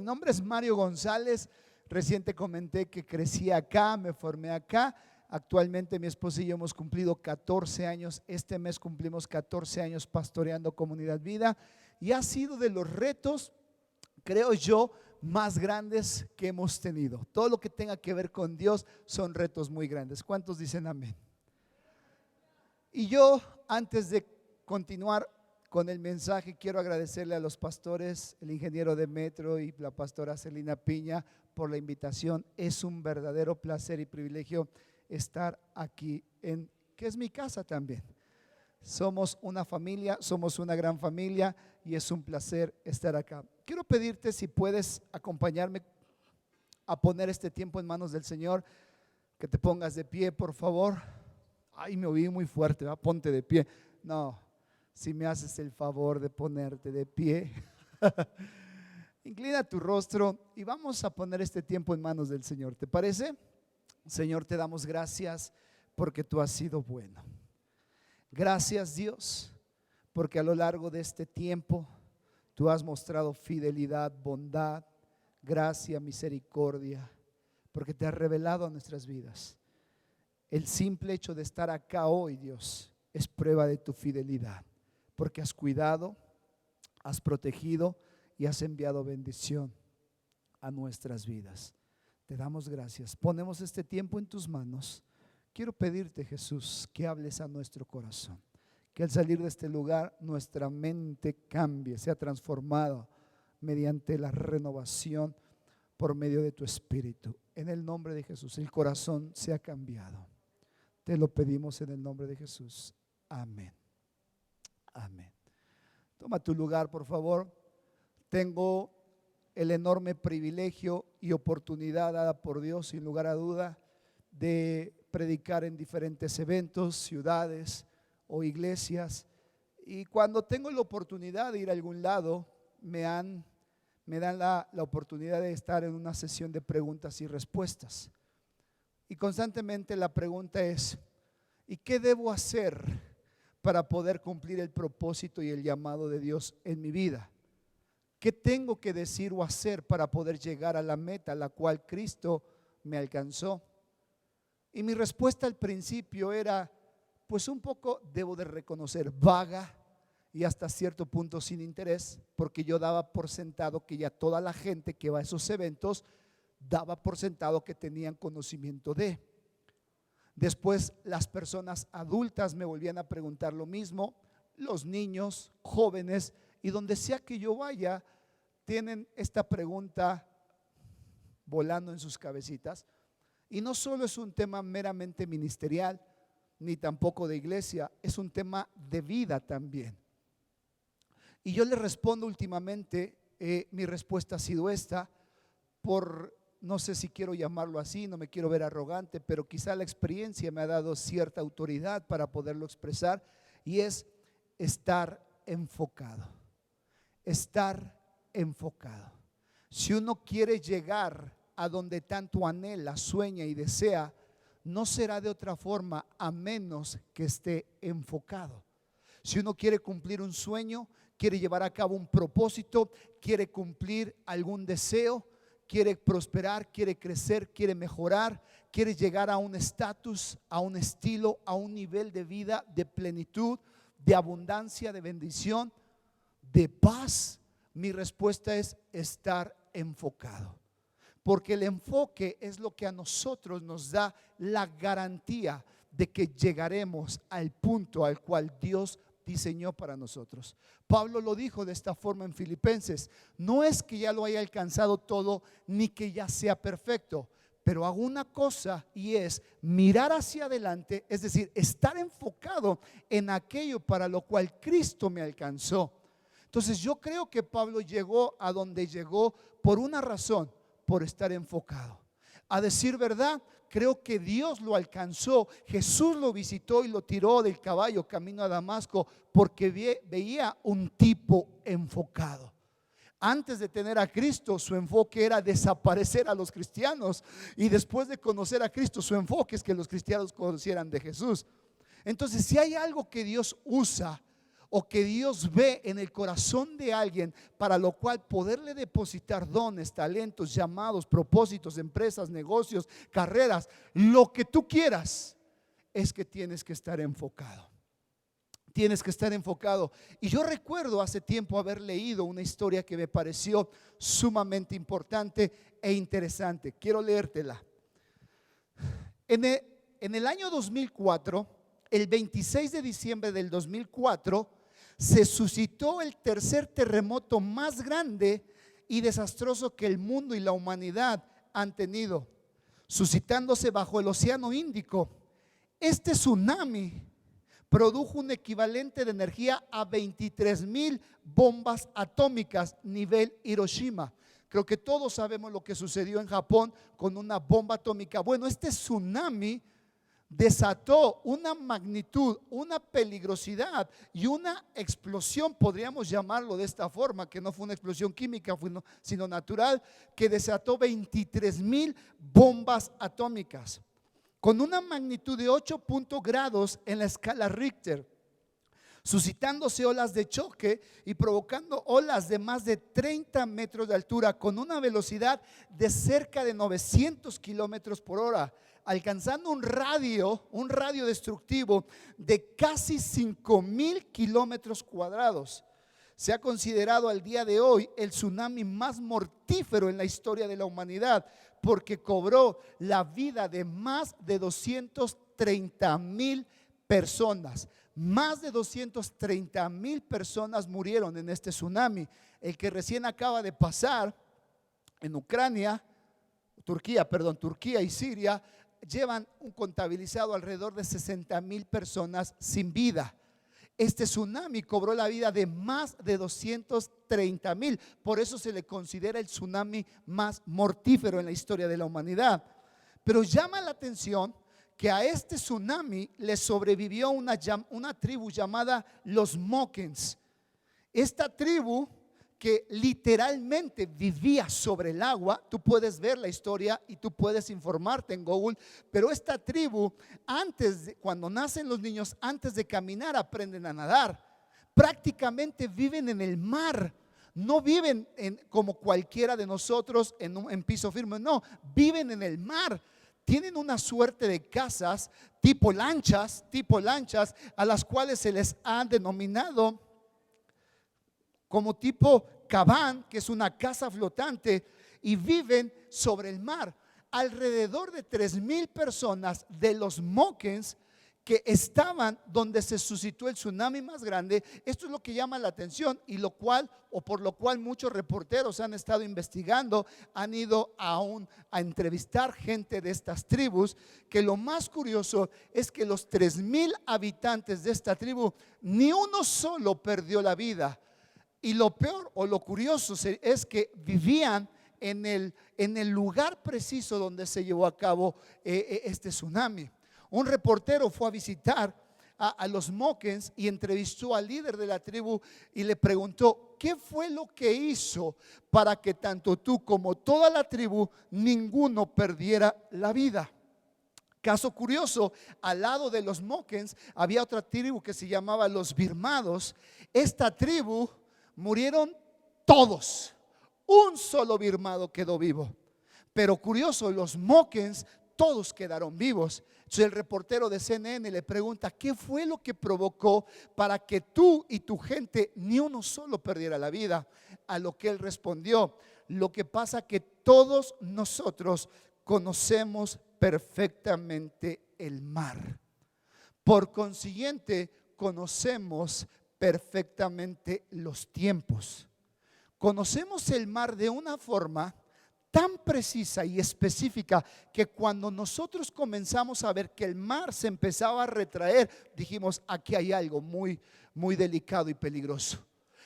Mi nombre es Mario González. Reciente comenté que crecí acá, me formé acá. Actualmente mi esposa y yo hemos cumplido 14 años. Este mes cumplimos 14 años pastoreando Comunidad Vida. Y ha sido de los retos, creo yo, más grandes que hemos tenido. Todo lo que tenga que ver con Dios son retos muy grandes. ¿Cuántos dicen amén? Y yo, antes de continuar con el mensaje, quiero agradecerle a los pastores, el ingeniero Demetrio y la pastora Celina Piña por la invitación. Es un verdadero placer y privilegio estar aquí que es mi casa también. Somos una familia, somos una gran familia y es un placer estar acá. Quiero pedirte si puedes acompañarme a poner este tiempo en manos del Señor, que te pongas de pie, por favor. Ay, me oí muy fuerte, ¿verdad? Ponte de pie. No, si me haces el favor de ponerte de pie. Inclina tu rostro y vamos a poner este tiempo en manos del Señor. ¿Te parece? Señor, te damos gracias porque tú has sido bueno. Gracias, Dios, porque a lo largo de este tiempo tú has mostrado fidelidad, bondad, gracia, misericordia, porque te has revelado a nuestras vidas. El simple hecho de estar acá hoy, Dios, es prueba de tu fidelidad, porque has cuidado, has protegido y has enviado bendición a nuestras vidas. Te damos gracias. Ponemos este tiempo en tus manos. Quiero pedirte, Jesús, que hables a nuestro corazón, que al salir de este lugar nuestra mente cambie, sea transformada mediante la renovación por medio de tu Espíritu. En el nombre de Jesús, el corazón sea cambiado. Te lo pedimos en el nombre de Jesús. Amén. Amén. Toma tu lugar, por favor. Tengo el enorme privilegio y oportunidad dada por Dios, sin lugar a duda, de predicar en diferentes eventos, ciudades o iglesias. Y cuando tengo la oportunidad de ir a algún lado, me dan la oportunidad de estar en una sesión de preguntas y respuestas. Y constantemente la pregunta es: ¿y qué debo hacer para poder cumplir el propósito y el llamado de Dios en mi vida? ¿Qué tengo que decir o hacer para poder llegar a la meta a la cual Cristo me alcanzó? Y mi respuesta al principio era, pues un poco, debo de reconocer, vaga y hasta cierto punto sin interés, porque yo daba por sentado que ya toda la gente que va a esos eventos daba por sentado que tenían conocimiento de. Después las personas adultas me volvían a preguntar lo mismo, los niños, jóvenes, y donde sea que yo vaya, tienen esta pregunta volando en sus cabecitas. Y no solo es un tema meramente ministerial, ni tampoco de iglesia, es un tema de vida también. Y yo les respondo últimamente, mi respuesta ha sido esta, no sé si quiero llamarlo así, no me quiero ver arrogante, pero quizá la experiencia me ha dado cierta autoridad para poderlo expresar, y es estar enfocado. Estar enfocado. Si uno quiere llegar a donde tanto anhela, sueña y desea, no será de otra forma a menos que esté enfocado. Si uno quiere cumplir un sueño, quiere llevar a cabo un propósito, quiere cumplir algún deseo, quiere prosperar, quiere crecer, quiere mejorar, quiere llegar a un estatus, a un estilo, a un nivel de vida, de plenitud, de abundancia, de bendición, de paz, mi respuesta es estar enfocado. Porque el enfoque es lo que a nosotros nos da la garantía de que llegaremos al punto al cual Dios diseñó para nosotros. Pablo lo dijo de esta forma en Filipenses: no es que ya lo haya alcanzado todo, ni que ya sea perfecto, pero hago una cosa, y es mirar hacia adelante, es decir, estar enfocado en aquello para lo cual Cristo me alcanzó. Entonces yo creo que Pablo llegó a donde llegó por una razón: por estar enfocado. A decir verdad, creo que Dios lo alcanzó. Jesús lo visitó y lo tiró del caballo camino a Damasco porque veía un tipo enfocado. Antes de tener a Cristo, su enfoque era desaparecer a los cristianos, y después de conocer a Cristo, su enfoque es que los cristianos conocieran de Jesús. Entonces, si hay algo que Dios usa o que Dios ve en el corazón de alguien, para lo cual poderle depositar dones, talentos, llamados, propósitos, empresas, negocios, carreras, lo que tú quieras, es que tienes que estar enfocado. Tienes que estar enfocado. Y yo recuerdo hace tiempo haber leído una historia que me pareció sumamente importante e interesante. Quiero leértela. En el año 2004, el 26 de diciembre del 2004, se suscitó el tercer terremoto más grande y desastroso que el mundo y la humanidad han tenido, suscitándose bajo el Océano Índico. Este tsunami produjo un equivalente de energía a 23,000 bombas atómicas nivel Hiroshima. Creo que todos sabemos lo que sucedió en Japón con una bomba atómica. Bueno, este tsunami desató una magnitud, una peligrosidad y una explosión, podríamos llamarlo de esta forma, que no fue una explosión química, sino natural, que desató 23,000 bombas atómicas, con una magnitud de 8 grados en la escala Richter, suscitándose olas de choque y provocando olas de más de 30 metros de altura, con una velocidad de cerca de 900 kilómetros por hora, alcanzando un radio destructivo de casi 5,000 kilómetros cuadrados. Se ha considerado al día de hoy el tsunami más mortífero en la historia de la humanidad, porque cobró la vida de más de 230,000 personas. Más de 230,000 personas murieron en este tsunami, el que recién acaba de pasar en Turquía y Siria. Llevan un contabilizado alrededor de 60,000 personas sin vida. Este tsunami cobró la vida de más de 230,000. Por eso se le considera el tsunami más mortífero en la historia de la humanidad. Pero llama la atención que a este tsunami le sobrevivió una tribu llamada los Mokens. Esta tribu, que literalmente vivía sobre el agua. Tú puedes ver la historia y tú puedes informarte en Google. Pero esta tribu, cuando nacen los niños, antes de caminar aprenden a nadar. Prácticamente viven en el mar. No viven como cualquiera de nosotros en piso firme. No, viven en el mar. Tienen una suerte de casas tipo lanchas, a las cuales se les ha denominado como tipo cabán, que es una casa flotante, y viven sobre el mar. Alrededor de 3,000 personas de los Mokens que estaban donde se suscitó el tsunami más grande. Esto es lo que llama la atención, y por lo cual muchos reporteros han estado investigando, han ido a entrevistar gente de estas tribus. Que lo más curioso es que los 3,000 habitantes de esta tribu, ni uno solo perdió la vida. Y lo peor o lo curioso es que vivían en el lugar preciso donde se llevó a cabo este tsunami. Un reportero fue a visitar a los Mokens y entrevistó al líder de la tribu y le preguntó: ¿qué fue lo que hizo para que tanto tú como toda la tribu, ninguno perdiera la vida? Caso curioso, al lado de los Mokens había otra tribu que se llamaba los Birmados. Esta tribu murieron todos, un solo birmado quedó vivo. Pero curioso, los Mokens todos quedaron vivos. Entonces el reportero de CNN le pregunta: ¿qué fue lo que provocó para que tú y tu gente ni uno solo perdiera la vida? A lo que él respondió: lo que pasa que todos nosotros conocemos perfectamente el mar. Por consiguiente, conocemos perfectamente los tiempos. Conocemos el mar de una forma tan precisa y específica que cuando nosotros comenzamos a ver que el mar se empezaba a retraer, dijimos: aquí hay algo muy, muy delicado y peligroso.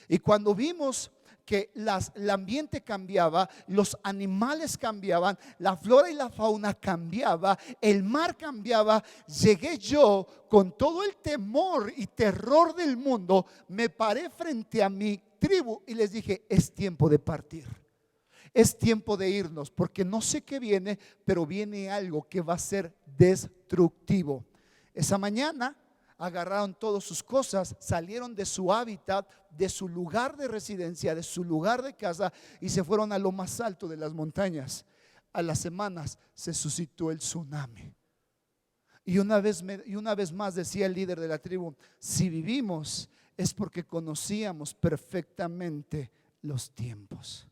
Y cuando vimos que el ambiente cambiaba, los animales cambiaban, la flora y la fauna cambiaba, el mar cambiaba, llegué yo con todo el temor y terror del mundo, me paré frente a mi tribu y les dije: es tiempo de partir, es tiempo de irnos, porque no sé qué viene, pero viene algo que va a ser destructivo. Esa mañana agarraron todas sus cosas, salieron de su hábitat, de su lugar de residencia, de su lugar de casa, y se fueron a lo más alto de las montañas. A las semanas se suscitó el tsunami. Y una vez más decía el líder de la tribu: si vivimos es porque conocíamos perfectamente los tiempos.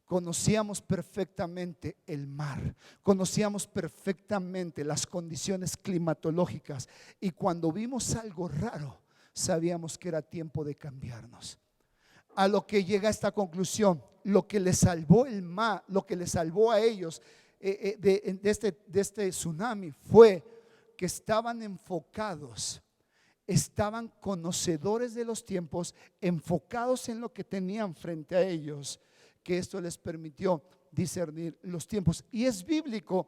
Conocíamos perfectamente el mar, conocíamos perfectamente las condiciones climatológicas, y cuando vimos algo raro, sabíamos que era tiempo de cambiarnos. A lo que llega esta conclusión: lo que les salvó el mar, lo que les salvó a ellos de este tsunami, fue que estaban enfocados, estaban conocedores de los tiempos, enfocados en lo que tenían frente a ellos, que esto les permitió discernir los tiempos. Y es bíblico.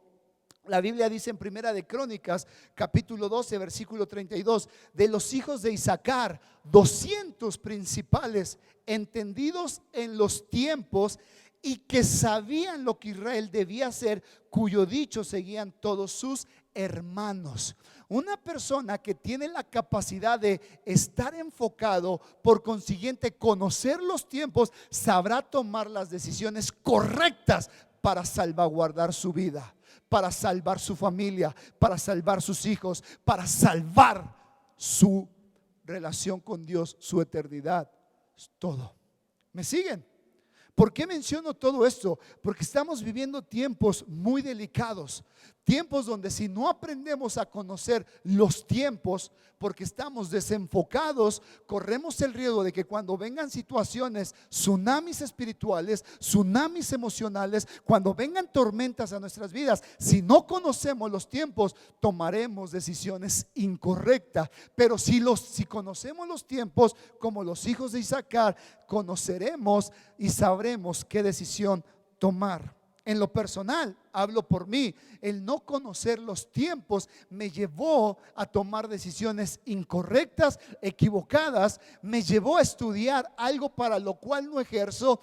La Biblia dice en Primera de Crónicas, capítulo 12, versículo 32: de los hijos de Isaacar, 200 principales, entendidos en los tiempos y que sabían lo que Israel debía hacer, cuyo dicho seguían todos sus hermanos. Una persona que tiene la capacidad de estar enfocado, por consiguiente conocer los tiempos, sabrá tomar las decisiones correctas para salvaguardar su vida, para salvar su familia, para salvar sus hijos, para salvar su relación con Dios, su eternidad, todo. ¿Me siguen? ¿Por qué menciono todo esto? Porque estamos viviendo tiempos muy delicados, tiempos donde si no aprendemos a conocer los tiempos, porque estamos desenfocados, corremos el riesgo de que cuando vengan situaciones, tsunamis espirituales, tsunamis emocionales, cuando vengan tormentas a nuestras vidas, si no conocemos los tiempos, tomaremos decisiones incorrectas. Pero si conocemos los tiempos, como los hijos de Isaacar, conoceremos y sabremos qué decisión tomar. En lo personal, hablo por mí, el no conocer los tiempos me llevó a tomar decisiones incorrectas, equivocadas. Me llevó a estudiar algo para lo cual no ejerzo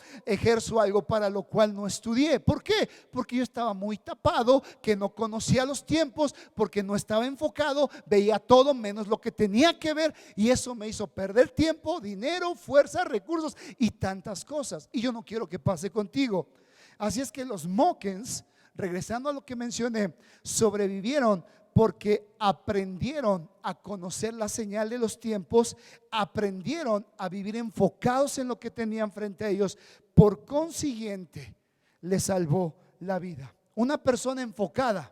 algo para lo cual no estudié. ¿Por qué? Porque yo estaba muy tapado, que no conocía los tiempos, porque no estaba enfocado, veía todo menos lo que tenía que ver, y eso me hizo perder tiempo, dinero, fuerza, recursos y tantas cosas. Y yo no quiero que pase contigo. Así es que los Mockens, regresando a lo que mencioné, sobrevivieron porque aprendieron a conocer la señal de los tiempos, aprendieron a vivir enfocados en lo que tenían frente a ellos. Por consiguiente, les salvó la vida. Una persona enfocada,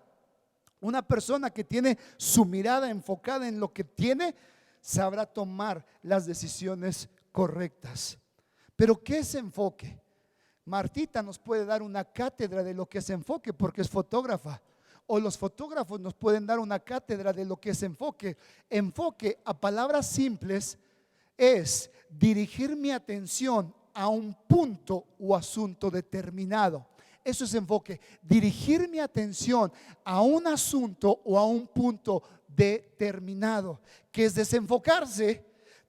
una persona que tiene su mirada enfocada en lo que tiene, sabrá tomar las decisiones correctas. Pero ¿qué es enfoque? Martita nos puede dar una cátedra de lo que es enfoque, porque es fotógrafa. O los fotógrafos nos pueden dar una cátedra de lo que es enfoque. Enfoque, a palabras simples, es dirigir mi atención a un punto o asunto determinado. Eso es enfoque. Dirigir mi atención a un asunto o a un punto determinado. Que es desenfocarse,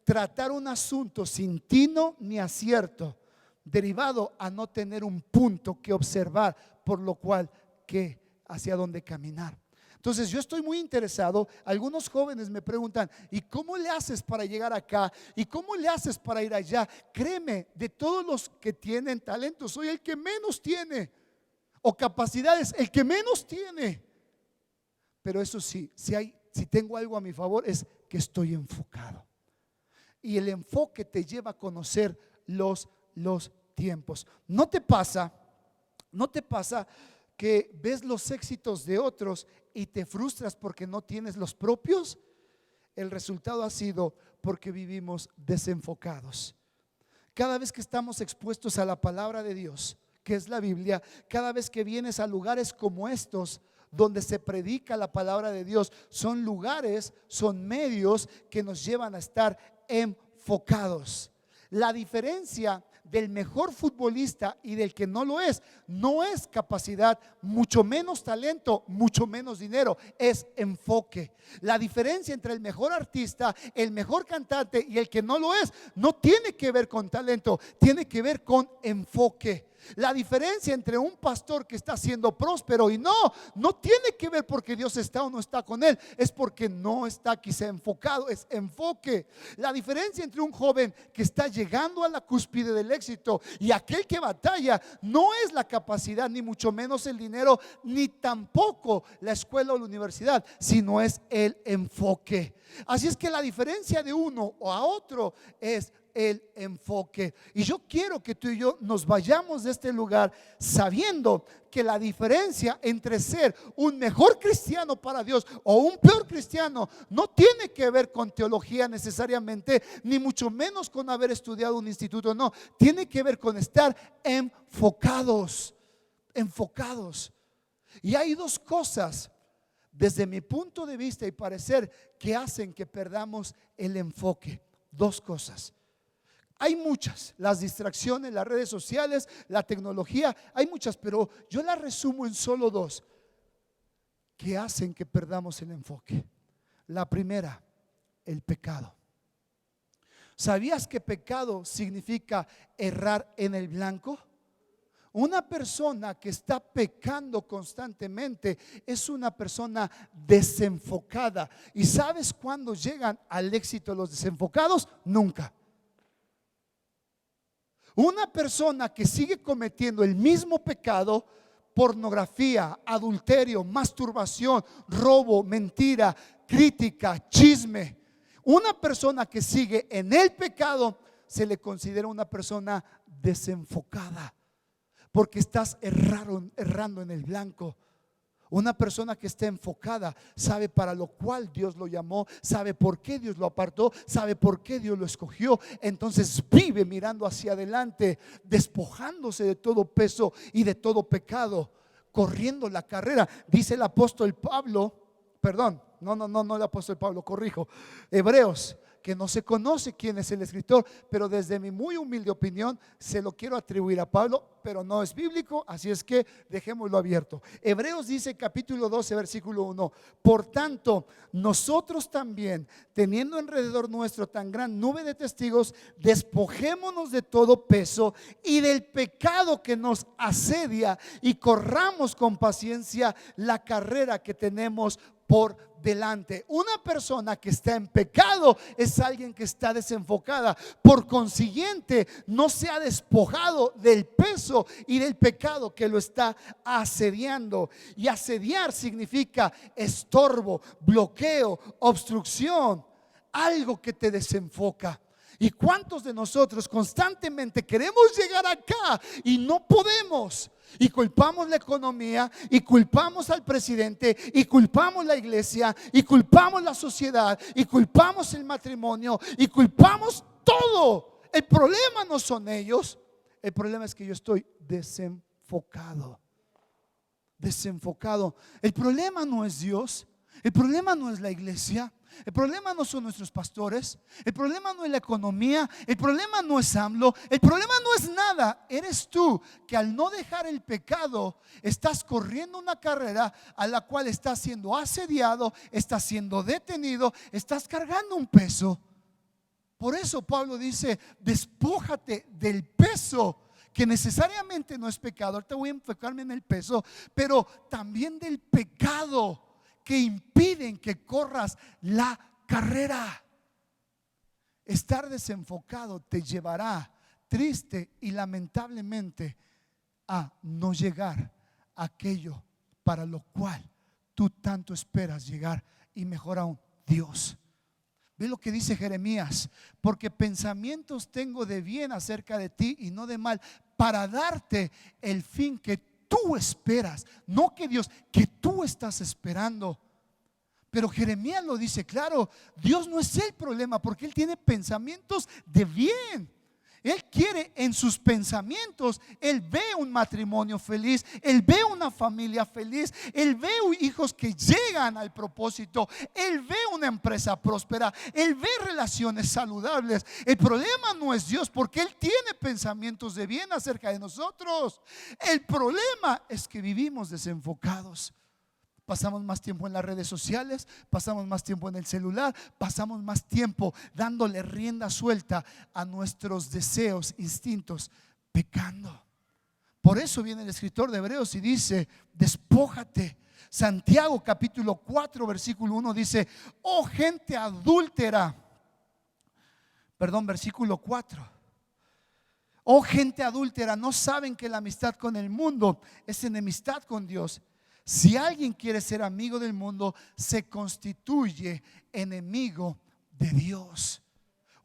tratar un asunto sin tino ni acierto, derivado a no tener un punto que observar, por lo cual que hacia dónde caminar. Entonces yo estoy muy interesado. Algunos jóvenes me preguntan: ¿y cómo le haces para llegar acá? ¿Y cómo le haces para ir allá? Créeme, de todos los que tienen talento, soy el que menos tiene, o capacidades, el que menos tiene. Pero eso sí, si tengo algo a mi favor, es que estoy enfocado. Y el enfoque te lleva a conocer los tiempos. ¿No te pasa que ves los éxitos de otros y te frustras porque no tienes los propios? El resultado ha sido porque vivimos desenfocados. Cada vez que estamos expuestos a la palabra de Dios, que es la Biblia, cada vez que vienes a lugares como estos, donde se predica la palabra de Dios, son lugares, son medios que nos llevan a estar enfocados. La diferencia del mejor futbolista y del que no lo es, no es capacidad, mucho menos talento, mucho menos dinero, es enfoque. La diferencia entre el mejor artista, el mejor cantante y el que no lo es, no tiene que ver con talento, tiene que ver con enfoque. La diferencia entre un pastor que está siendo próspero y no tiene que ver porque Dios está o no está con él, es porque no está quizá enfocado, es enfoque. La diferencia entre un joven que está llegando a la cúspide del éxito y aquel que batalla no es la capacidad, ni mucho menos el dinero, ni tampoco la escuela o la universidad, sino es el enfoque. Así es que la diferencia de uno o a otro es el enfoque. Y yo quiero que tú y yo nos vayamos de este lugar sabiendo que la diferencia entre ser un mejor cristiano para Dios o un peor cristiano no tiene que ver con teología necesariamente, ni mucho menos con haber estudiado un instituto. No, tiene que ver con estar enfocados. Y hay dos cosas desde mi punto de vista y parecer que hacen que perdamos el enfoque. Dos cosas. Hay muchas, las distracciones, las redes sociales, la tecnología, hay muchas, pero yo las resumo en solo dos que hacen que perdamos el enfoque. La primera, el pecado. ¿Sabías que pecado significa errar en el blanco? Una persona que está pecando constantemente es una persona desenfocada. ¿Y sabes cuándo llegan al éxito los desenfocados? Nunca. Una persona que sigue cometiendo el mismo pecado, pornografía, adulterio, masturbación, robo, mentira, crítica, chisme, una persona que sigue en el pecado se le considera una persona desenfocada, porque estás errando en el blanco. Una persona que está enfocada sabe para lo cual Dios lo llamó, sabe por qué Dios lo apartó, sabe por qué Dios lo escogió. Entonces vive mirando hacia adelante, despojándose de todo peso y de todo pecado, corriendo la carrera. Dice el apóstol Pablo, perdón, no el apóstol Pablo, corrijo, Hebreos, que no se conoce quién es el escritor, pero desde mi muy humilde opinión se lo quiero atribuir a Pablo, pero no es bíblico, así es que dejémoslo abierto. Hebreos dice, capítulo 12, versículo 1: por tanto, nosotros también, teniendo alrededor nuestro tan gran nube de testigos, despojémonos de todo peso y del pecado que nos asedia, y corramos con paciencia la carrera que tenemos por delante. Una persona que está en pecado es alguien que está desenfocada. Por consiguiente, no se ha despojado del peso y del pecado que lo está asediando. Y asediar significa estorbo, bloqueo, obstrucción, algo que te desenfoca. ¿Y cuántos de nosotros constantemente queremos llegar acá y no podemos? Y culpamos la economía, y culpamos al presidente, y culpamos la iglesia, y culpamos la sociedad, y culpamos el matrimonio, y culpamos todo. El problema no son ellos, el problema es que yo estoy desenfocado. El problema no es Dios, el problema no es la iglesia, el problema no son nuestros pastores, el problema no es la economía, el problema no es AMLO, el problema no es nada. Eres tú que al no dejar el pecado estás corriendo una carrera a la cual estás siendo asediado, estás siendo detenido, estás cargando un peso. Por eso Pablo dice: despójate del peso, que necesariamente no es pecado. Ahorita voy a enfocarme en el peso, pero también del pecado que impiden que corras la carrera. Estar desenfocado te llevará triste y lamentablemente a no llegar a aquello para lo cual tú tanto esperas llegar, y mejor aún, Dios. Ve lo que dice Jeremías: porque pensamientos tengo de bien acerca de ti y no de mal, para darte el fin que tú esperas. No que Dios, que tú estás esperando. Pero Jeremías lo dice claro: Dios no es el problema, porque Él tiene pensamientos de bien. Él quiere, en sus pensamientos, Él ve un matrimonio feliz, Él ve una familia feliz, Él ve hijos que llegan al propósito, Él ve una empresa próspera, Él ve relaciones saludables. El problema no es Dios, porque Él tiene pensamientos de bien acerca de nosotros. El problema es que vivimos desenfocados. Pasamos más tiempo en las redes sociales, pasamos más tiempo en el celular, pasamos más tiempo dándole rienda suelta a nuestros deseos, instintos, pecando. Por eso viene el escritor de Hebreos y dice: despójate. Santiago capítulo 4 versículo 1 dice: oh gente adúltera. Perdón, versículo 4. Oh gente adúltera, ¿no saben que la amistad con el mundo es enemistad con Dios? Si alguien quiere ser amigo del mundo, se constituye enemigo de Dios.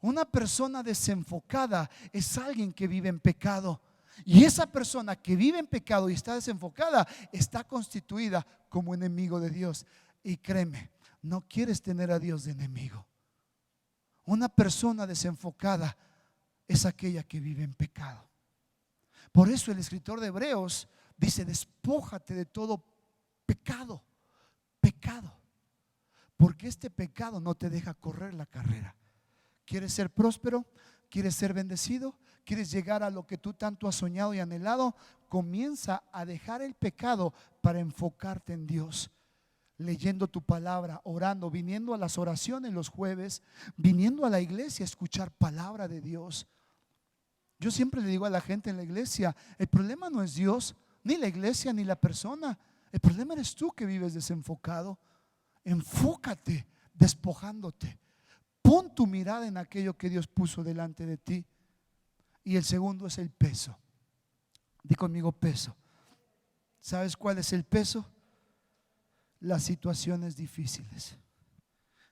Una persona desenfocada es alguien que vive en pecado. Y esa persona que vive en pecado y está desenfocada está constituida como enemigo de Dios. Y créeme, no quieres tener a Dios de enemigo. Una persona desenfocada es aquella que vive en pecado. Por eso el escritor de Hebreos dice: despójate de todo pecado. Pecado. Porque este pecado no te deja correr la carrera. ¿Quieres ser próspero? ¿Quieres ser bendecido? ¿Quieres llegar a lo que tú tanto has soñado y anhelado? Comienza a dejar el pecado para enfocarte en Dios. Leyendo tu palabra, orando, viniendo a las oraciones los jueves, viniendo a la iglesia a escuchar palabra de Dios. Yo siempre le digo a la gente en la iglesia: el problema no es Dios, ni la iglesia, ni la persona. El problema eres tú que vives desenfocado. Enfócate despojándote. Pon tu mirada en aquello que Dios puso delante de ti. Y el segundo es el peso. Di conmigo: peso. ¿Sabes cuál es el peso? Las situaciones difíciles.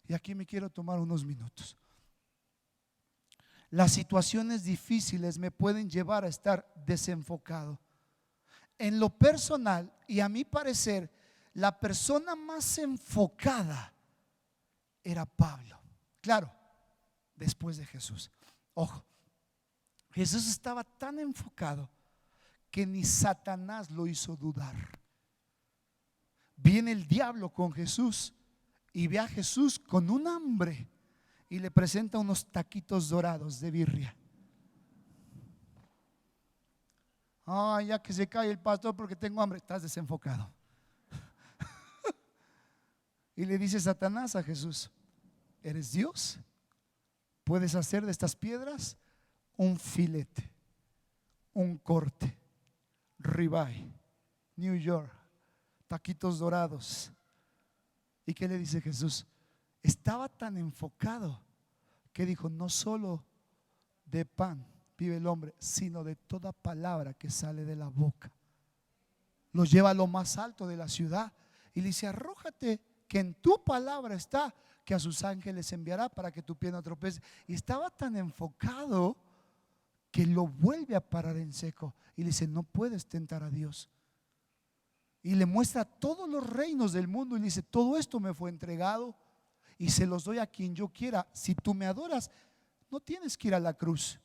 Y aquí me quiero tomar unos minutos. Las situaciones difíciles me pueden llevar a estar desenfocado. En lo personal, y a mi parecer, la persona más enfocada era Pablo. Claro, después de Jesús. Ojo, Jesús estaba tan enfocado que ni Satanás lo hizo dudar. Viene el diablo con Jesús y ve a Jesús con un hambre y le presenta unos taquitos dorados de birria. Ya que se cae el pastor porque tengo hambre. Estás desenfocado. Y le dice Satanás a Jesús: ¿eres Dios? ¿Puedes hacer de estas piedras un filete, un corte, ribeye, New York, taquitos dorados? ¿Y qué le dice Jesús? Estaba tan enfocado que dijo: no solo de pan vive el hombre, sino de toda palabra que sale de la boca. Lo lleva a lo más alto de la ciudad y le dice: arrójate, que en tu palabra está, que a sus ángeles enviará para que tu pie no tropece. Y estaba tan enfocado que lo vuelve a parar en seco y le dice: no puedes tentar a Dios. Y le muestra todos los reinos del mundo y le dice: todo esto me fue entregado y se los doy a quien yo quiera. Si tú me adoras, no tienes que ir a la cruz.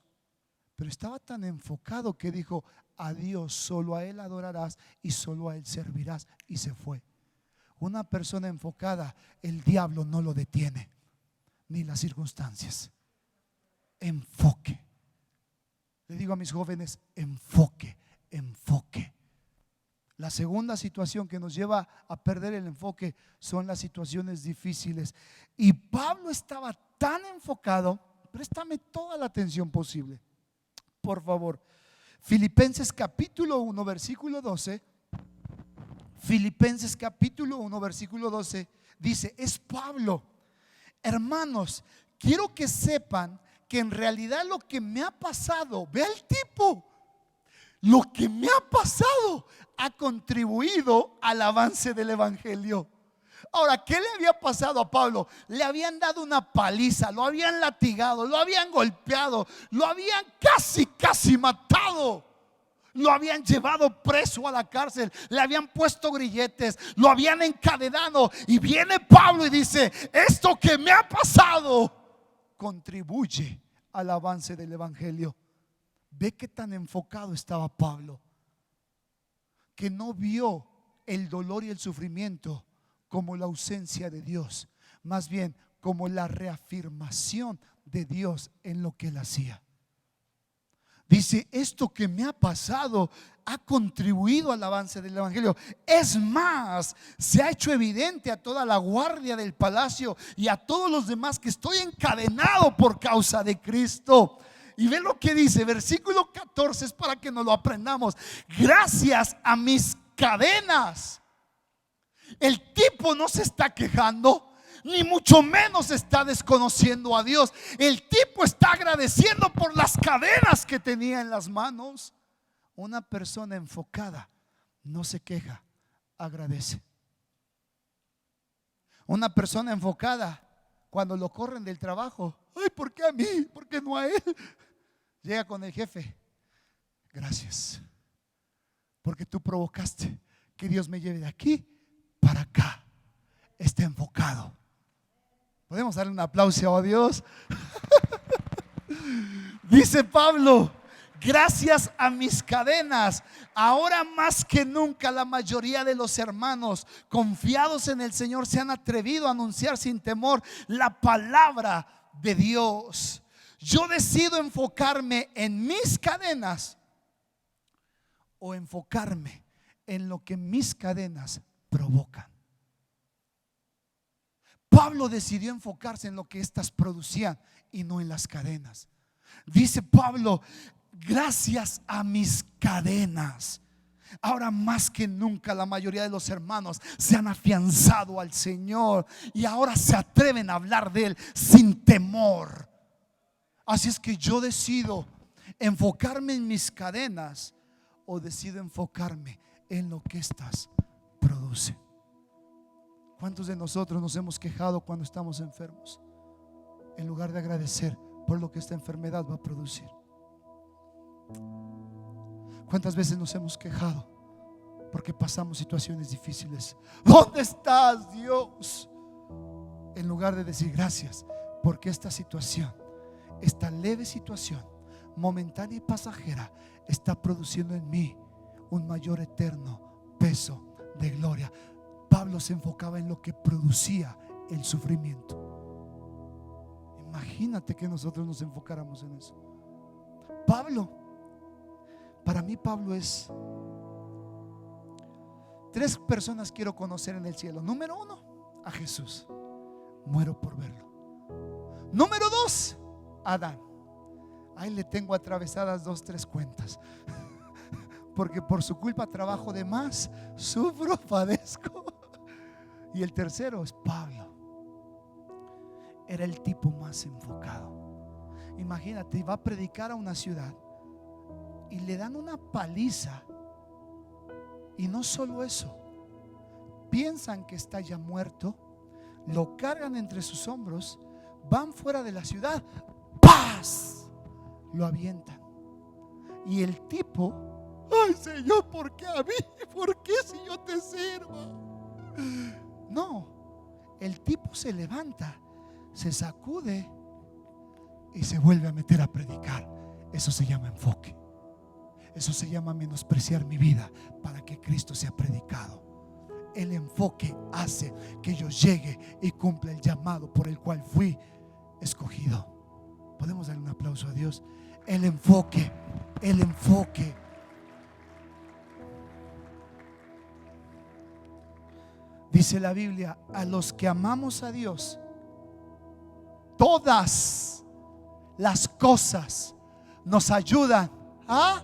Pero estaba tan enfocado que dijo: a Dios, solo a Él adorarás y solo a Él servirás. Y se fue. Una persona enfocada, el diablo no lo detiene, ni las circunstancias. Enfoque. Le digo a mis jóvenes: enfoque, enfoque. La segunda situación que nos lleva a perder el enfoque son las situaciones difíciles. Y Pablo estaba tan enfocado. Préstame toda la atención posible, por favor. Filipenses capítulo 1 versículo 12. Filipenses capítulo 1 versículo 12 dice: es Pablo. Hermanos, quiero que sepan que en realidad lo que me ha pasado, vea el tipo, lo que me ha pasado ha contribuido al avance del evangelio. Ahora, ¿qué le había pasado a Pablo? Le habían dado una paliza, lo habían latigado, lo habían golpeado, lo habían casi matado. Lo habían llevado preso a la cárcel, le habían puesto grilletes, lo habían encadenado. Y viene Pablo y dice: esto que me ha pasado contribuye al avance del evangelio. Ve qué tan enfocado estaba Pablo, que no vio el dolor y el sufrimiento como la ausencia de Dios, más bien como la reafirmación de Dios en lo que él hacía. Dice: esto que me ha pasado ha contribuido al avance del evangelio. Es más, se ha hecho evidente a toda la guardia del palacio y a todos los demás que estoy encadenado por causa de Cristo. Y ve lo que dice, versículo 14, es para que nos lo aprendamos. Gracias a mis cadenas. El tipo no se está quejando, ni mucho menos está desconociendo a Dios. El tipo está agradeciendo por las cadenas que tenía en las manos. Una persona enfocada no se queja, agradece. Una persona enfocada, cuando lo corren del trabajo, ay, ¿por qué a mí? ¿Por qué no a él? Llega con el jefe, gracias, porque tú provocaste que Dios me lleve de aquí para acá. Está enfocado. Podemos darle un aplauso a Dios. Dice Pablo, gracias a mis cadenas, ahora más que nunca la mayoría de los hermanos confiados en el Señor se han atrevido a anunciar sin temor la palabra de Dios. Yo decido enfocarme en mis cadenas o enfocarme en lo que mis cadenas provocan. Pablo decidió enfocarse en lo que éstas producían y no en las cadenas. Dice Pablo, gracias a mis cadenas, ahora más que nunca la mayoría de los hermanos se han afianzado al Señor y ahora se atreven a hablar de Él sin temor. Así es que yo decido enfocarme en mis cadenas o decido enfocarme en lo que éstas producen. ¿Cuántos de nosotros nos hemos quejado cuando estamos enfermos en lugar de agradecer por lo que esta enfermedad va a producir? ¿Cuántas veces nos hemos quejado porque pasamos situaciones difíciles? ¿Dónde estás, Dios? En lugar de decir gracias porque esta situación, esta leve situación momentánea y pasajera, está produciendo en mí un mayor eterno peso de gloria. Pablo se enfocaba en lo que producía el sufrimiento. Imagínate que nosotros nos enfocáramos en eso. Para mí Pablo es, 3 personas quiero conocer en el cielo. Número 1, a Jesús, muero por verlo. Número 2, Adán. Ahí le tengo atravesadas 2, 3 cuentas, porque por su culpa trabajo de más, sufro, padezco. Y el tercero es Pablo. Era el tipo más enfocado. Imagínate, va a predicar a una ciudad y le dan una paliza. Y no solo eso, piensan que está ya muerto, lo cargan entre sus hombros, van fuera de la ciudad, ¡paz!, lo avientan. Y el tipo, ay, Señor, ¿por qué a mí? ¿Por qué si yo te sirvo? No, el tipo se levanta, se sacude y se vuelve a meter a predicar. Eso se llama enfoque. Eso se llama menospreciar mi vida para que Cristo sea predicado. El enfoque hace que yo llegue y cumpla el llamado por el cual fui escogido. Podemos darle un aplauso a Dios. El enfoque. Dice la Biblia, a los que amamos a Dios, todas las cosas nos ayudan a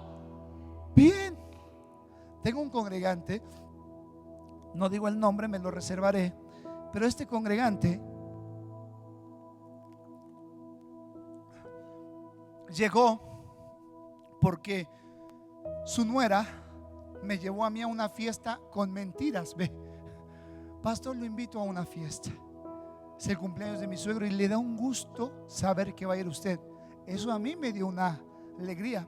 bien. Tengo un congregante, no digo el nombre, me lo reservaré, pero este congregante llegó porque su nuera me llevó a mí a una fiesta con mentiras. Ve, pastor, lo invito a una fiesta, es el cumpleaños de mi suegro y le da un gusto saber que va a ir usted. Eso a mí me dio una alegría.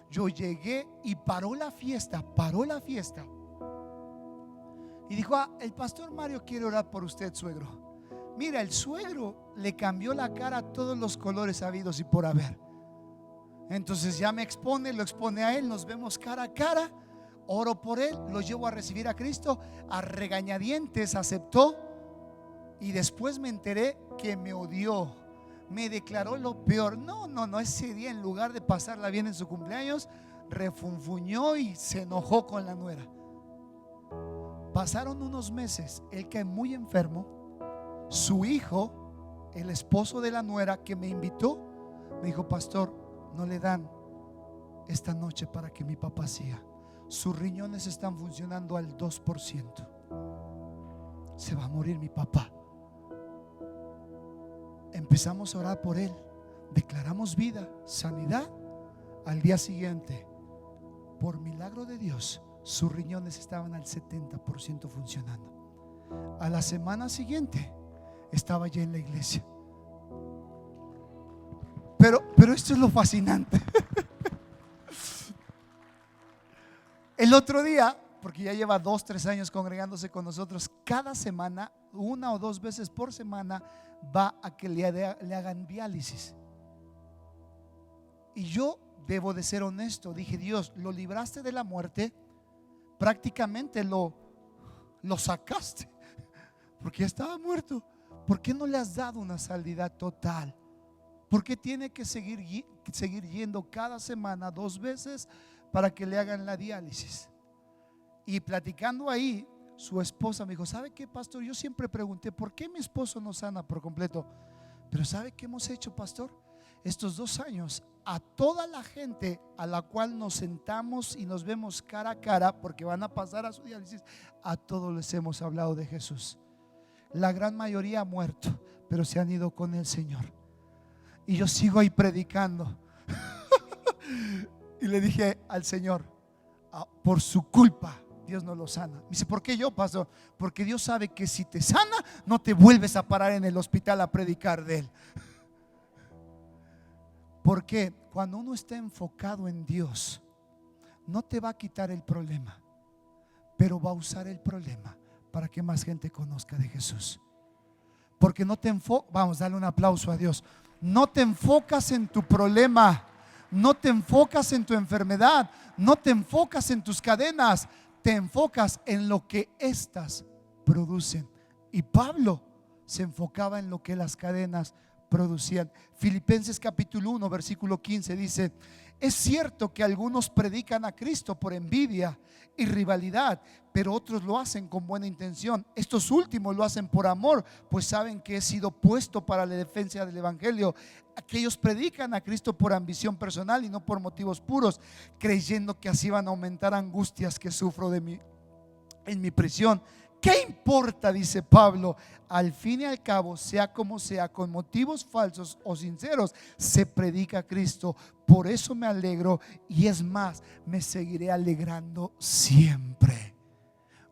Yo llegué y paró la fiesta y dijo, el pastor Mario quiere orar por usted, suegro. Mira, el suegro le cambió la cara a todos los colores habidos y por haber. Entonces ya me expone, lo expone a él, nos vemos cara a cara, oro por él, lo llevo a recibir a Cristo. A regañadientes aceptó y después me enteré que me odió, me declaró lo peor. No, ese día en lugar de pasarla bien en su cumpleaños, refunfuñó y se enojó con la nuera. Pasaron unos meses, él cae muy enfermo. Su hijo, el esposo de la nuera que me invitó, me dijo, pastor, no le dan esta noche para que mi papá siga. Sus riñones están funcionando al 2%. Se va a morir mi papá. Empezamos a orar por él, declaramos vida, sanidad. Al día siguiente, por milagro de Dios, sus riñones estaban al 70% funcionando. A la semana siguiente estaba ya en la iglesia. Pero esto es lo fascinante. El otro día, porque ya lleva 2-3 años congregándose con nosotros, cada semana, 1 o 2 veces por semana, va a que le hagan diálisis. Y yo debo de ser honesto, dije: Dios, lo libraste de la muerte, prácticamente lo sacaste, porque ya estaba muerto. ¿Por qué no le has dado una sanidad total? ¿Por qué tiene que seguir yendo cada semana 2 veces para que le hagan la diálisis? Y platicando ahí, su esposa me dijo: ¿sabe qué, pastor? Yo siempre pregunté por qué mi esposo no sana por completo. Pero ¿sabe qué hemos hecho, pastor? Estos 2 años, a toda la gente a la cual nos sentamos y nos vemos cara a cara, porque van a pasar a su diálisis, a todos les hemos hablado de Jesús. La gran mayoría ha muerto, pero se han ido con el Señor. Y yo sigo ahí predicando. Y le dije al Señor: por su culpa Dios no lo sana. Me dice: ¿por qué yo, pastor? Porque Dios sabe que si te sana, no te vuelves a parar en el hospital a predicar de Él. Porque cuando uno está enfocado en Dios, no te va a quitar el problema, pero va a usar el problema para que más gente conozca de Jesús. Porque no te enfocas, vamos, dale un aplauso a Dios. No te enfocas en tu problema, no te enfocas en tu enfermedad, no te enfocas en tus cadenas, te enfocas en lo que éstas producen. Y Pablo se enfocaba en lo que las cadenas producían. Filipenses capítulo 1 versículo 15 dice: es cierto que algunos predican a Cristo por envidia y rivalidad, pero otros lo hacen con buena intención. Estos últimos lo hacen por amor, pues saben que he sido puesto para la defensa del evangelio. Aquellos predican a Cristo por ambición personal y no por motivos puros, creyendo que así van a aumentar angustias que sufro en mi prisión. ¿Qué importa? Dice Pablo. Al fin y al cabo, sea como sea, con motivos falsos o sinceros, se predica a Cristo. Por eso me alegro, y es más, me seguiré alegrando siempre.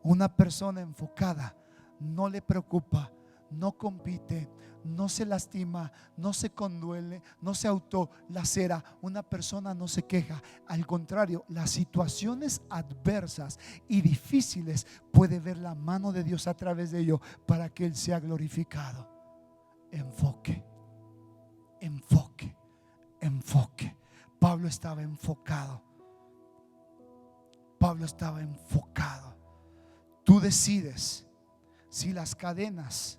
Una persona enfocada no le preocupa, no compite, no se lastima, no se conduele, no se autolacera. Una persona no se queja. Al contrario, las situaciones adversas y difíciles puede ver la mano de Dios a través de ello para que Él sea glorificado. Enfoque, enfoque, enfoque. Pablo estaba enfocado. Pablo estaba enfocado. Tú decides si las cadenas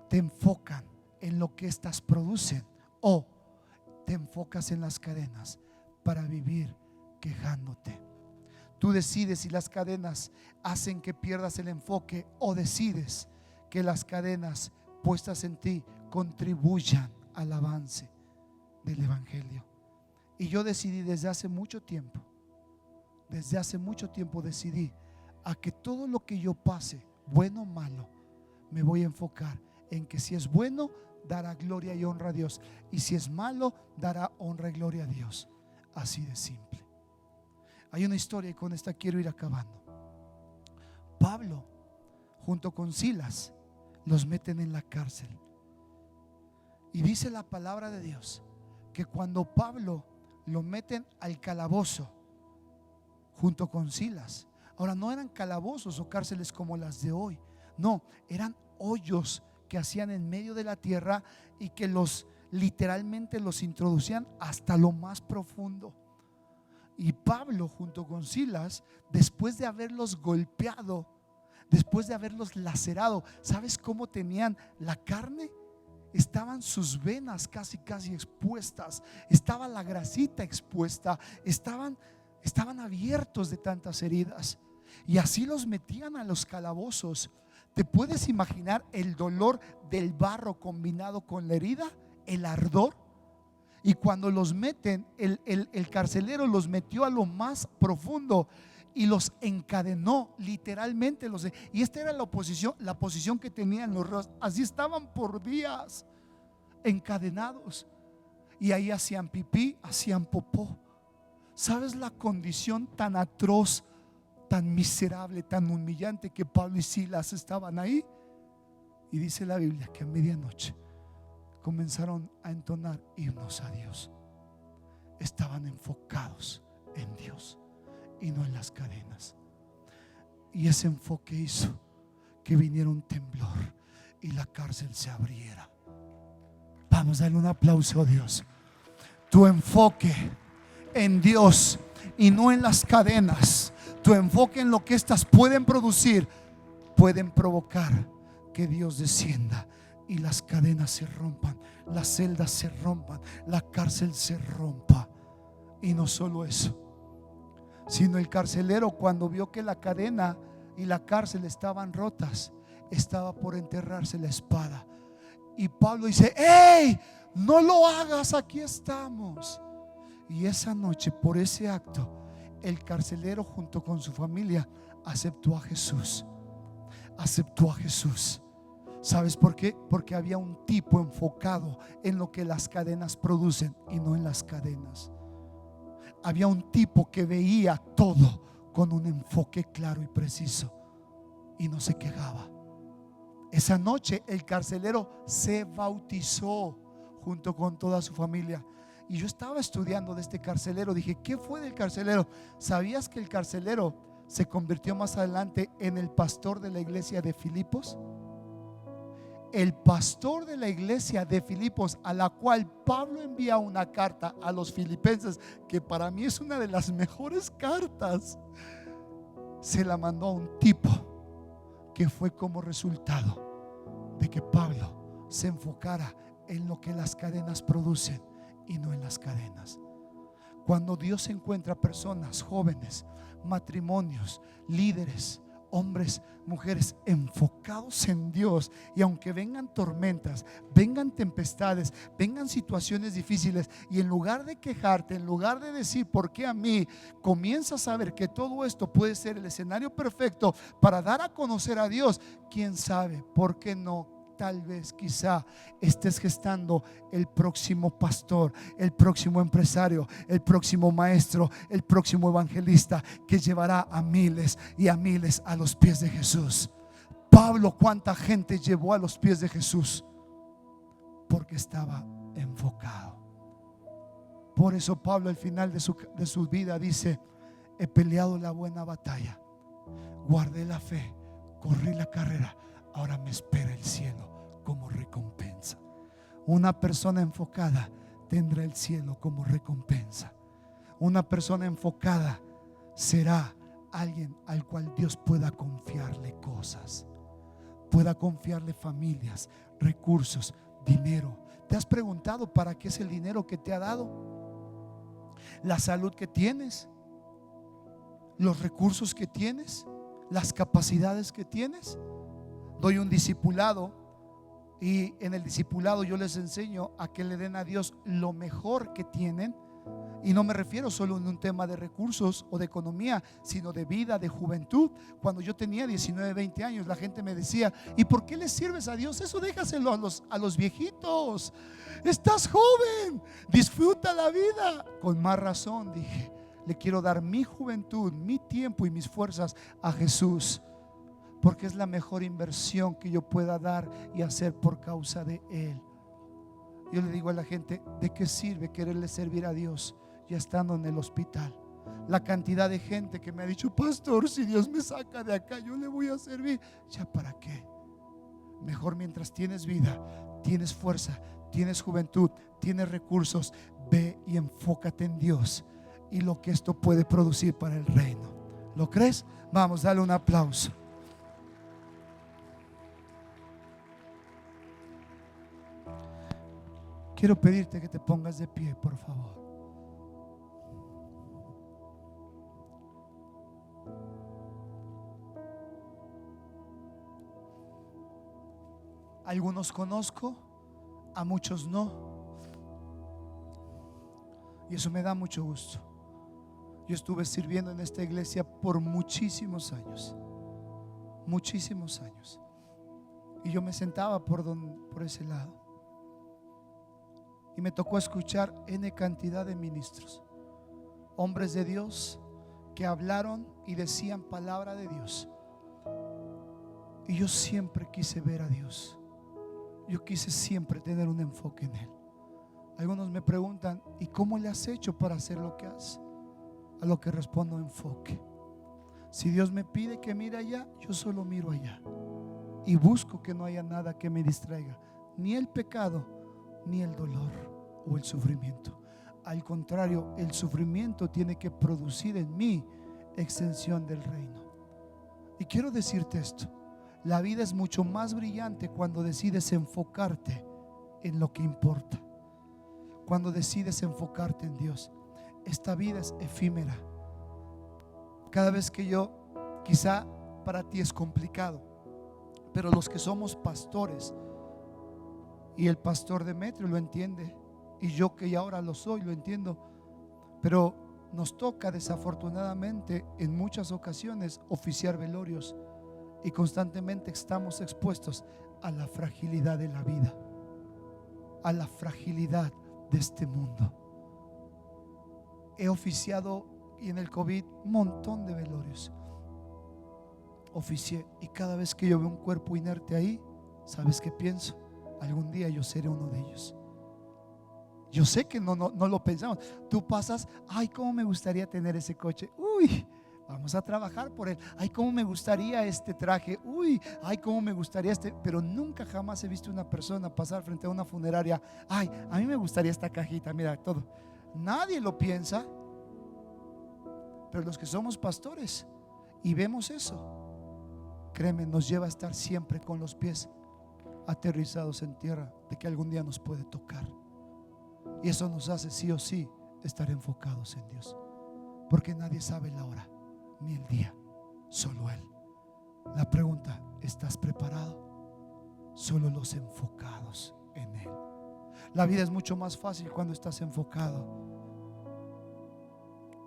te enfocan en lo que éstas producen, o te enfocas en las cadenas para vivir quejándote. Tú decides si las cadenas hacen que pierdas el enfoque, o decides que las cadenas puestas en ti contribuyan al avance del evangelio. Y yo decidí desde hace mucho tiempo decidí a que todo lo que yo pase, bueno o malo, me voy a enfocar en que si es bueno, dará gloria y honra a Dios, y si es malo, dará honra y gloria a Dios. Así de simple. Hay una historia, y con esta quiero ir acabando. Pablo junto con Silas los meten en la cárcel, y dice la palabra de Dios que cuando Pablo lo meten al calabozo junto con Silas, ahora no eran calabozos o cárceles como las de hoy, no, eran hoyos que hacían en medio de la tierra y que literalmente los introducían hasta lo más profundo. Y Pablo junto con Silas, después de haberlos golpeado, después de haberlos lacerado, ¿sabes cómo tenían la carne? Estaban sus venas casi expuestas, estaba la grasita expuesta, estaban abiertos de tantas heridas. Y así los metían a los calabozos. ¿Te puedes imaginar el dolor del barro combinado con la herida? El ardor. Y cuando los meten, el carcelero los metió a lo más profundo y los encadenó, literalmente y esta era la posición que tenían los reos. Así estaban por días, encadenados. Y ahí hacían pipí, hacían popó. ¿Sabes la condición tan atroz, tan miserable, tan humillante que Pablo y Silas estaban ahí? Y dice la Biblia que a medianoche comenzaron a entonar himnos a Dios. Estaban enfocados en Dios y no en las cadenas. Y ese enfoque hizo que viniera un temblor y la cárcel se abriera. Vamos a darle un aplauso a Dios. Tu enfoque en Dios y no en las cadenas, tu enfoque en lo que estas pueden producir, pueden provocar que Dios descienda y las cadenas se rompan, las celdas se rompan, la cárcel se rompa. Y no solo eso, sino el carcelero, cuando vio que la cadena y la cárcel estaban rotas, estaba por enterrarse la espada. Y Pablo dice: ¡Ey! No lo hagas, aquí estamos. Y esa noche, por ese acto, el carcelero junto con su familia aceptó a Jesús. Aceptó a Jesús. ¿Sabes por qué? Porque había un tipo enfocado en lo que las cadenas producen y no en las cadenas. Había un tipo que veía todo con un enfoque claro y preciso y no se quejaba. Esa noche el carcelero se bautizó junto con toda su familia. Y yo estaba estudiando de este carcelero. Dije: ¿qué fue del carcelero? ¿Sabías que el carcelero se convirtió más adelante en el pastor de la iglesia de Filipos? El pastor de la iglesia de Filipos, a la cual Pablo envía una carta a los filipenses, que para mí es una de las mejores cartas, se la mandó a un tipo que fue como resultado de que Pablo se enfocara en lo que las cadenas producen y no en las cadenas. Cuando Dios encuentra personas jóvenes, matrimonios, líderes, hombres, mujeres enfocados en Dios, y aunque vengan tormentas, vengan tempestades, vengan situaciones difíciles, y en lugar de quejarte, en lugar de decir ¿por qué a mí?, comienzas a ver que todo esto puede ser el escenario perfecto para dar a conocer a Dios. ¿Quién sabe? ¿Por qué no? Tal vez, quizá estés gestando el próximo pastor, el próximo empresario, el próximo maestro, el próximo evangelista que llevará a miles y a miles a los pies de Jesús. Pablo, ¿cuánta gente llevó a los pies de Jesús? Porque estaba enfocado. Por eso Pablo al final de su vida dice: he peleado la buena batalla, guardé la fe, corrí la carrera, ahora me espera el cielo como recompensa. Una persona enfocada tendrá el cielo como recompensa. Una persona enfocada será alguien al cual Dios pueda confiarle cosas, pueda confiarle familias, recursos, dinero. ¿Te has preguntado para qué es el dinero que te ha dado? La salud que tienes, los recursos que tienes, las capacidades que tienes. Doy un discipulado, y en el discipulado yo les enseño a que le den a Dios lo mejor que tienen. Y no me refiero solo en un tema de recursos o de economía, sino de vida, de juventud. Cuando yo tenía 19, 20 años, la gente me decía: ¿y por qué le sirves a Dios? Eso déjaselo a los viejitos. Estás joven, disfruta la vida. Con más razón dije: le quiero dar mi juventud, mi tiempo y mis fuerzas a Jesús, porque es la mejor inversión que yo pueda dar y hacer por causa de Él. Yo le digo a la gente: ¿de qué sirve quererle servir a Dios ya estando en el hospital? La cantidad de gente que me ha dicho: pastor, si Dios me saca de acá, yo le voy a servir. ¿Ya para qué? Mejor mientras tienes vida, tienes fuerza, tienes juventud, tienes recursos, ve y enfócate en Dios y lo que esto puede producir para el reino. ¿Lo crees? Vamos, dale un aplauso. Quiero pedirte que te pongas de pie, por favor. Algunos conozco, a muchos no. Y eso me da mucho gusto. Yo estuve sirviendo en esta iglesia por muchísimos años. Muchísimos años. Y yo me sentaba por ese lado. Y me tocó escuchar N cantidad de ministros, hombres de Dios, que hablaron y decían palabra de Dios. Y yo siempre quise ver a Dios. Yo quise siempre tener un enfoque en Él. Algunos me preguntan: ¿y cómo le has hecho para hacer lo que haces? A lo que respondo: enfoque. Si Dios me pide que mire allá, yo solo miro allá y busco que no haya nada que me distraiga, ni el pecado, ni el dolor o el sufrimiento. Al contrario, el sufrimiento tiene que producir en mí extensión del reino. Y quiero decirte esto: la vida es mucho más brillante cuando decides enfocarte en lo que importa, cuando decides enfocarte en Dios. Esta vida es efímera. Cada vez que quizá para ti es complicado, pero los que somos pastores, y el pastor Demetrio lo entiende, y yo que ya ahora lo soy, lo entiendo, pero nos toca desafortunadamente en muchas ocasiones oficiar velorios, y constantemente estamos expuestos a la fragilidad de la vida, a la fragilidad de este mundo. He oficiado, y en el COVID, un montón de velorios. Oficié, y cada vez que yo veo un cuerpo inerte ahí, ¿sabes qué pienso? Algún día yo seré uno de ellos. Yo sé que no lo pensamos. Tú pasas: ay, cómo me gustaría tener ese coche. Uy, vamos a trabajar por él. Ay, cómo me gustaría este traje. Uy, ay, cómo me gustaría este. Pero nunca jamás he visto una persona pasar frente a una funeraria: ay, a mí me gustaría esta cajita. Mira, todo. Nadie lo piensa. Pero los que somos pastores y vemos eso, créeme, nos lleva a estar siempre con los pies aterrizados en tierra, de que algún día nos puede tocar. Y eso nos hace sí o sí estar enfocados en Dios, porque nadie sabe la hora ni el día, solo Él. La pregunta: ¿estás preparado? Solo los enfocados en Él. La vida es mucho más fácil cuando estás enfocado.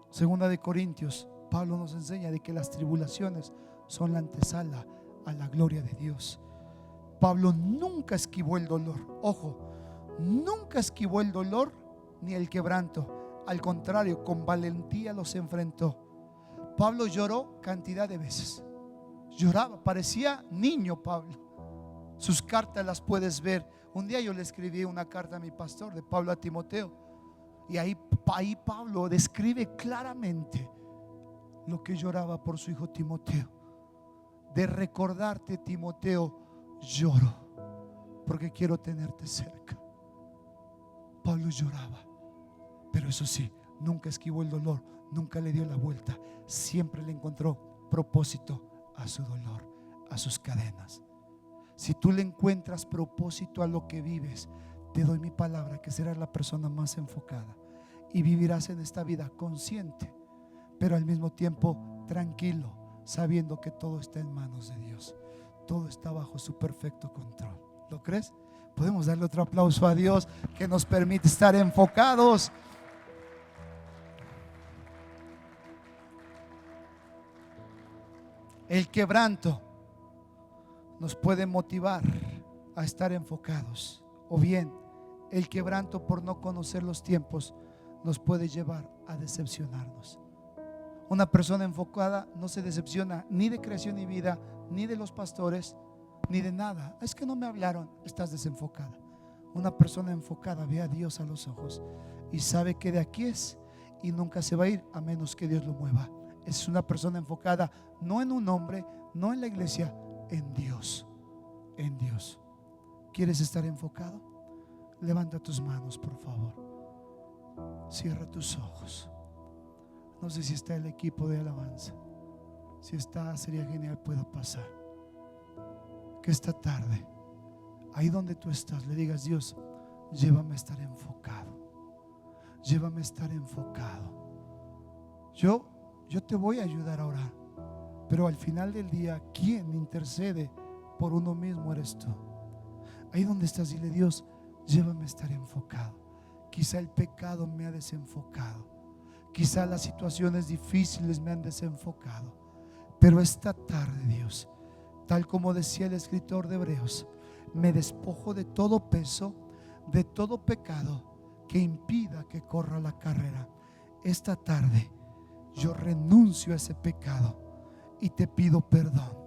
Segunda de Corintios, Pablo nos enseña de que las tribulaciones son la antesala a la gloria de Dios. Pablo nunca esquivó el dolor. Ojo, nunca esquivó el dolor ni el quebranto. Al contrario, con valentía los enfrentó. Pablo lloró cantidad de veces. Lloraba, parecía niño Pablo. Sus cartas las puedes ver. Un día yo le escribí una carta a mi pastor, de Pablo a Timoteo, y ahí Pablo describe claramente lo que lloraba por su hijo Timoteo. De recordarte, Timoteo, lloro porque quiero tenerte cerca. Pablo lloraba, pero eso sí, nunca esquivó el dolor, nunca le dio la vuelta, siempre le encontró propósito a su dolor, a sus cadenas. Si tú le encuentras propósito a lo que vives, te doy mi palabra que serás la persona más enfocada y vivirás en esta vida consciente, pero al mismo tiempo tranquilo, sabiendo que todo está en manos de Dios. Todo está bajo su perfecto control. ¿Lo crees? Podemos darle otro aplauso a Dios que nos permite estar enfocados. El quebranto nos puede motivar a estar enfocados, o bien el quebranto por no conocer los tiempos nos puede llevar a decepcionarnos. Una persona enfocada no se decepciona ni de Creación y Vida, ni de los pastores, ni de nada. Es que no me hablaron. Estás desenfocada. Una persona enfocada ve a Dios a los ojos y sabe que de aquí es y nunca se va a ir a menos que Dios lo mueva. Es una persona enfocada no en un hombre, no en la iglesia, en Dios. En Dios. ¿Quieres estar enfocado? Levanta tus manos, por favor. Cierra tus ojos. No sé si está el equipo de alabanza. Si está, sería genial, pueda pasar. Que esta tarde, ahí donde tú estás, le digas: Dios, llévame a estar enfocado. Llévame a estar enfocado. Yo te voy a ayudar a orar, pero al final del día, quien intercede por uno mismo eres tú. Ahí donde estás, dile: Dios, llévame a estar enfocado. Quizá el pecado me ha desenfocado. Quizá las situaciones difíciles me han desenfocado. Pero esta tarde, Dios, tal como decía el escritor de Hebreos, me despojo de todo peso, de todo pecado que impida que corra la carrera. Esta tarde yo renuncio a ese pecado y te pido perdón.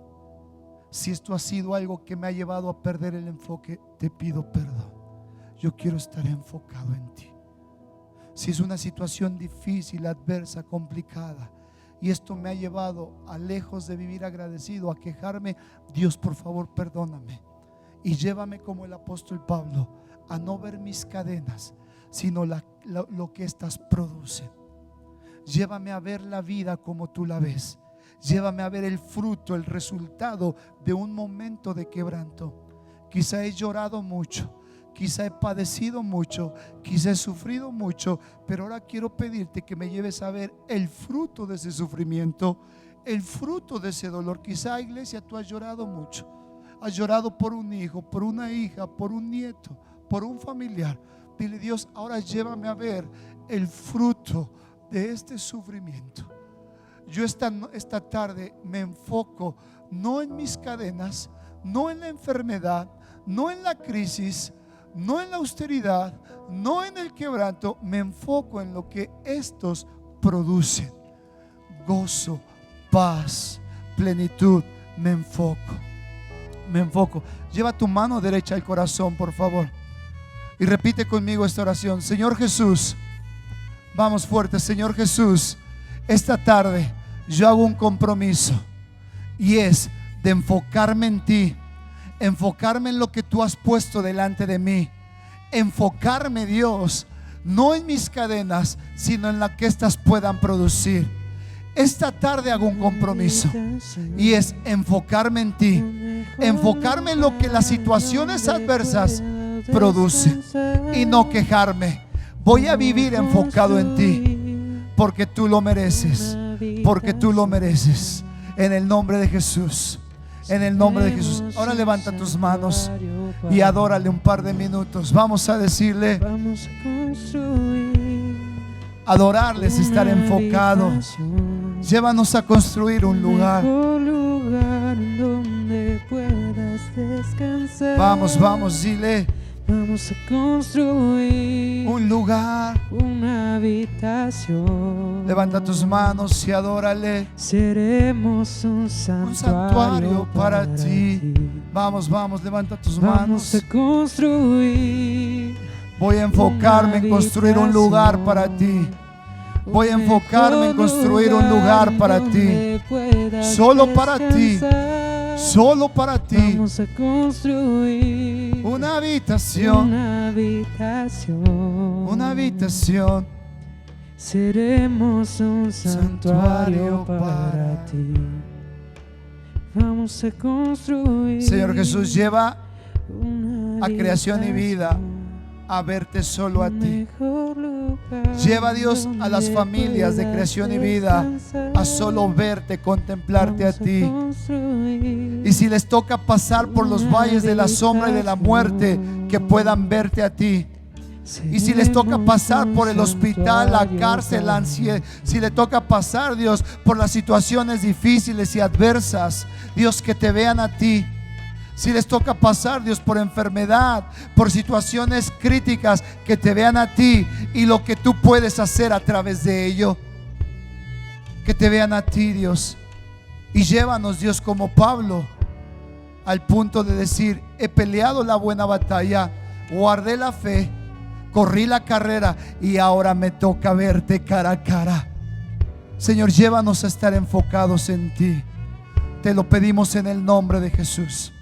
Si esto ha sido algo que me ha llevado a perder el enfoque, te pido perdón. Yo quiero estar enfocado en ti. Si es una situación difícil, adversa, complicada, y esto me ha llevado a lejos de vivir agradecido, a quejarme, Dios, por favor, perdóname y llévame como el apóstol Pablo a no ver mis cadenas, sino lo que éstas producen. Llévame a ver la vida como tú la ves. Llévame a ver el fruto, el resultado de un momento de quebranto. Quizá he llorado mucho, quizá he padecido mucho, quizá he sufrido mucho, pero ahora quiero pedirte que me lleves a ver el fruto de ese sufrimiento, el fruto de ese dolor. Quizá, iglesia, tú has llorado mucho. Has llorado por un hijo, por una hija, por un nieto, por un familiar. Dile: Dios, ahora llévame a ver el fruto de este sufrimiento. Yo esta tarde me enfoco no en mis cadenas, no en la enfermedad, no en la crisis, no en la austeridad, no en el quebranto. Me enfoco en lo que estos producen: gozo, paz, plenitud. Me enfoco. Lleva tu mano derecha al corazón, por favor, y repite conmigo esta oración. Señor Jesús, vamos fuerte. Señor Jesús, esta tarde yo hago un compromiso, y es de enfocarme en ti, enfocarme en lo que tú has puesto delante de mí, enfocarme, Dios, no en mis cadenas, sino en la que éstas puedan producir. Esta tarde hago un compromiso, y es enfocarme en ti, enfocarme en lo que las situaciones adversas producen y no quejarme. Voy a vivir enfocado en ti, porque tú lo mereces, porque tú lo mereces. En el nombre de Jesús, en el nombre de Jesús. Ahora levanta tus manos y adórale un par de minutos. Vamos a decirle: adorarle es estar enfocado. Llévanos a construir un lugar donde puedas descansar. Vamos, dile: vamos a construir un lugar, una habitación. Levanta tus manos y adórale. Seremos un santuario para ti. Vamos, levanta tus manos. Vamos a construir. Voy a enfocarme en construir un lugar para ti. Voy a enfocarme en construir un lugar para ti. Solo para ti. Solo para ti. Vamos a construir una habitación. Una habitación. Seremos un santuario para ti. Vamos a construir. Señor Jesús, lleva a Creación y Vida a verte solo a ti. Lleva, Dios, a las familias de Creación y Vida a solo verte, contemplarte a ti. Y si les toca pasar por los valles de la sombra y de la muerte, que puedan verte a ti. Y si les toca pasar por el hospital, la cárcel, la ansiedad, si les toca pasar, Dios, por las situaciones difíciles y adversas, Dios, que te vean a ti. Si les toca pasar, Dios, por enfermedad, por situaciones críticas, que te vean a ti y lo que tú puedes hacer a través de ello. Que te vean a ti, Dios. Y llévanos, Dios, como Pablo, al punto de decir: he peleado la buena batalla, guardé la fe, corrí la carrera y ahora me toca verte cara a cara. Señor, llévanos a estar enfocados en ti. Te lo pedimos en el nombre de Jesús.